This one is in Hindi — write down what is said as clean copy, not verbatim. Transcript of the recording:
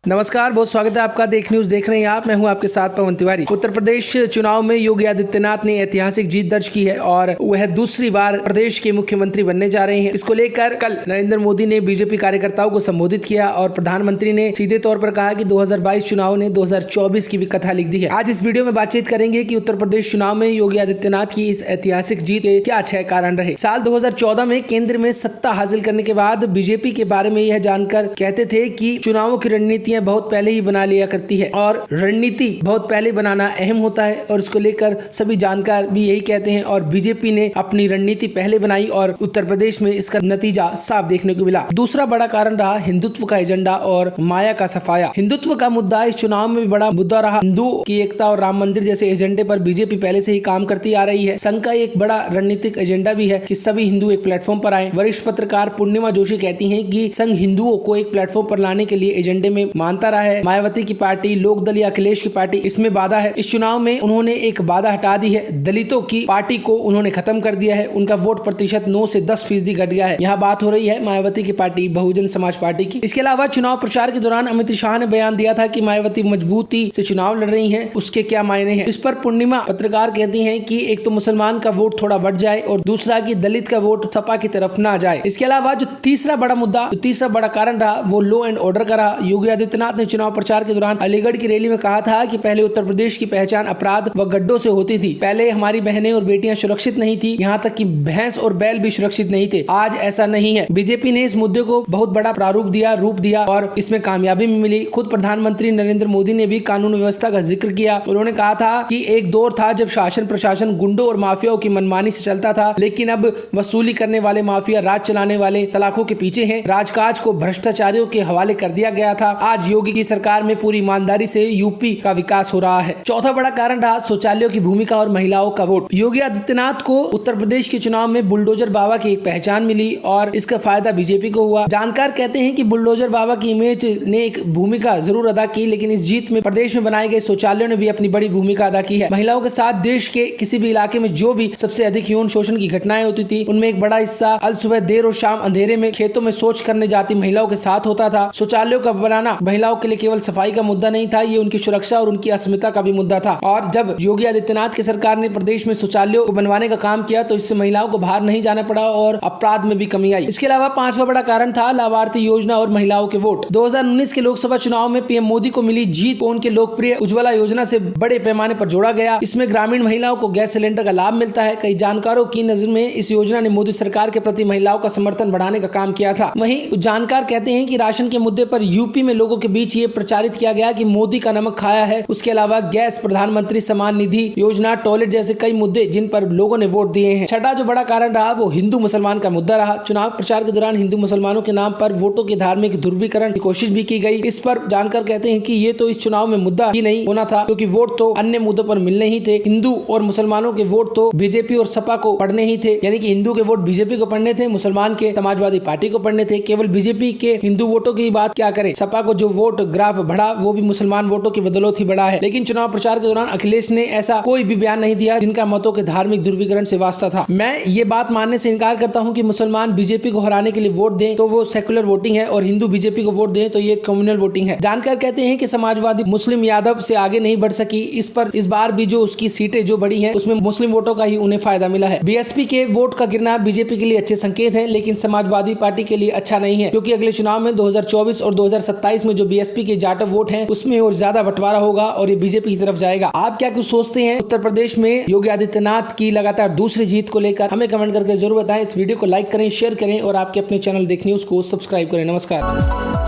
नमस्कार, बहुत स्वागत है आपका। देख न्यूज देख रहे हैं आप। मैं हूं आपके साथ पवन तिवारी। उत्तर प्रदेश चुनाव में योगी आदित्यनाथ ने ऐतिहासिक जीत दर्ज की है और वह दूसरी बार प्रदेश के मुख्यमंत्री बनने जा रहे हैं। इसको लेकर कल नरेंद्र मोदी ने बीजेपी कार्यकर्ताओं को संबोधित किया और प्रधानमंत्री ने सीधे तौर पर कहा कि 2022 चुनाव ने 2024 की भी कथा लिख दी है। आज इस वीडियो में बातचीत करेंगे कि उत्तर प्रदेश चुनाव में योगी आदित्यनाथ की इस ऐतिहासिक जीत के क्या 6 कारण रहे। साल 2014 में केंद्र में सत्ता हासिल करने के बाद बीजेपी के बारे में यह जानकर कहते थे कि चुनावों की रणनीतियां बहुत पहले ही बना लिया करती है और रणनीति बहुत पहले बनाना अहम होता है और इसको लेकर सभी जानकार भी यही कहते हैं और बीजेपी ने अपनी रणनीति पहले बनाई और उत्तर प्रदेश में इसका नतीजा साफ देखने को मिला। दूसरा बड़ा कारण रहा हिंदुत्व का एजेंडा और माया का सफाया। हिंदुत्व का मुद्दा इस चुनाव में भी बड़ा मुद्दा रहा। हिंदुओं की एकता और राम मंदिर जैसे एजेंडे पर बीजेपी पहले से ही काम करती आ रही है। संघ का एक बड़ा रणनीतिक एजेंडा भी है कि सभी हिंदू एक प्लेटफॉर्म पर आए। वरिष्ठ पत्रकार पूर्णिमा जोशी कहती है कि संघ हिंदुओं को एक प्लेटफॉर्म पर लाने के लिए एजेंडे में मानता रहा है। मायावती की पार्टी, लोकदल या अखिलेश की पार्टी इसमें बाधा है। इस चुनाव में उन्होंने एक बाधा हटा दी है। दलितों की पार्टी को उन्होंने खत्म कर दिया है। उनका वोट प्रतिशत 9 से 10% घट गया है। यहाँ बात हो रही है मायावती की पार्टी, बहुजन समाज पार्टी की। इसके अलावा चुनाव प्रचार के दौरान अमित शाह ने बयान दिया था कि मायावती मजबूती से चुनाव लड़ रही है, उसके क्या मायने हैं। इस पर पूर्णिमा पत्रकार कहती है कि एक तो मुसलमान का वोट थोड़ा बढ़ जाए और दूसरा कि दलित का वोट सपा की तरफ ना जाए। इसके अलावा जो तीसरा बड़ा कारण रहा वो लॉ एंड ऑर्डर का रहा। योगी आदित्यनाथ ने चुनाव प्रचार के दौरान अलीगढ़ की रैली में कहा था कि पहले उत्तर प्रदेश की पहचान अपराध व गड्ढों से होती थी। पहले हमारी बहनें और बेटियां सुरक्षित नहीं थी, यहाँ तक कि भैंस और बैल भी सुरक्षित नहीं थे। आज ऐसा नहीं है। बीजेपी ने इस मुद्दे को बहुत बड़ा रूप दिया और इसमें कामयाबी भी मिली। खुद प्रधानमंत्री नरेंद्र मोदी ने भी कानून व्यवस्था का जिक्र किया। उन्होंने कहा था कि एक दौर था जब शासन प्रशासन गुंडों और माफियाओं की मनमानी से चलता था, लेकिन अब वसूली करने वाले माफिया राज चलाने वाले तलाकों के पीछे हैं। राजकाज को भ्रष्टाचारियों के हवाले कर दिया गया था। आज योगी की सरकार में पूरी ईमानदारी से यूपी का विकास हो रहा है। चौथा बड़ा कारण रहा शौचालयों की भूमिका और महिलाओं का वोट। योगी आदित्यनाथ को उत्तर प्रदेश के चुनाव में बुलडोजर बाबा की एक पहचान मिली और इसका फायदा बीजेपी को हुआ। जानकार कहते हैं कि बुलडोजर बाबा की इमेज ने एक भूमिका जरूर अदा की, लेकिन इस जीत में प्रदेश में बनाए गए शौचालयों ने भी अपनी बड़ी भूमिका अदा की है। महिलाओं के साथ देश के किसी भी इलाके में जो भी सबसे अधिक यौन शोषण की घटनाएं होती थी, उनमें एक बड़ा हिस्सा अल सुबह देर और शाम अंधेरे में खेतों में शौच करने जाती महिलाओं के साथ होता था। शौचालयों का बनाना महिलाओं के लिए केवल सफाई का मुद्दा नहीं था, ये उनकी सुरक्षा और उनकी अस्मिता का भी मुद्दा था। और जब योगी आदित्यनाथ की सरकार ने प्रदेश में शौचालयों को बनवाने का काम किया तो इससे महिलाओं को बाहर नहीं जाना पड़ा और अपराध में भी कमी आई। इसके अलावा पांचवा बड़ा कारण था लाभार्थी योजना और महिलाओं के वोट। 2019 के लोकसभा चुनाव में पीएम मोदी को मिली जीत को उनके लोकप्रिय उज्ज्वला योजना से बड़े पैमाने पर जोड़ा गया। इसमें ग्रामीण महिलाओं को गैस सिलेंडर का लाभ मिलता है। कई जानकारों की नजर में इस योजना ने मोदी सरकार के प्रति महिलाओं का समर्थन बढ़ाने का काम किया था। वहीं जानकार कहते हैं कि राशन के मुद्दे पर यूपी में लोगों के बीच ये प्रचारित किया गया कि मोदी का नमक खाया है। उसके अलावा गैस, प्रधानमंत्री सम्मान निधि योजना, टॉयलेट जैसे कई मुद्दे जिन पर लोगों ने वोट दिए हैं। छठा जो बड़ा कारण रहा वो हिंदू मुसलमान का मुद्दा रहा। चुनाव प्रचार के दौरान हिंदू मुसलमानों के नाम पर वोटों के धार्मिक ध्रुवीकरण की कोशिश भी की गई। इस पर जानकर कहते हैं कि ये तो इस चुनाव में मुद्दा ही नहीं होना था, क्योंकि वोट तो अन्य मुद्दों पर मिलने ही थे। हिंदू और मुसलमानों के वोट तो बीजेपी और सपा को पड़ने ही थे, यानी कि हिंदू के वोट बीजेपी को पड़ने थे, मुसलमान के समाजवादी पार्टी को पड़ने थे। केवल बीजेपी के हिंदू वोटों की बात क्या करें, सपा को जो वोट ग्राफ बढ़ा वो भी मुसलमान वोटों की बदौलत ही बढ़ा है। लेकिन चुनाव प्रचार के दौरान अखिलेश ने ऐसा कोई भी बयान नहीं दिया जिनका मतों के धार्मिक ध्रुवीकरण से वास्ता था। मैं ये बात मानने से इनकार करता हूं कि मुसलमान बीजेपी को हराने के लिए वोट दें तो वो सेकुलर वोटिंग है और हिंदू बीजेपी को वोट दें तो ये कम्युनल वोटिंग है। जानकर कहते हैं कि समाजवादी मुस्लिम यादव से आगे नहीं बढ़ सकी। इस बार भी जो उसकी सीटें जो बढ़ी हैं उसमें मुस्लिम वोटों का ही उन्हें फायदा मिला है। बीएसपी के वोट का गिरना बीजेपी के लिए अच्छे संकेत है, लेकिन समाजवादी पार्टी के लिए अच्छा नहीं है, क्योंकि अगले चुनाव में 2024 और 2027 में जो बीएसपी के जाटव वोट है उसमें और ज्यादा बंटवारा होगा और ये बीजेपी की तरफ जाएगा। आप क्या कुछ सोचते हैं उत्तर प्रदेश में योगी आदित्यनाथ की लगातार दूसरी जीत को लेकर? हमें कमेंट करके जरूर बताएं। इस वीडियो को लाइक करें, शेयर करें और आपके अपने चैनल देख न्यूज को सब्सक्राइब करें। नमस्कार।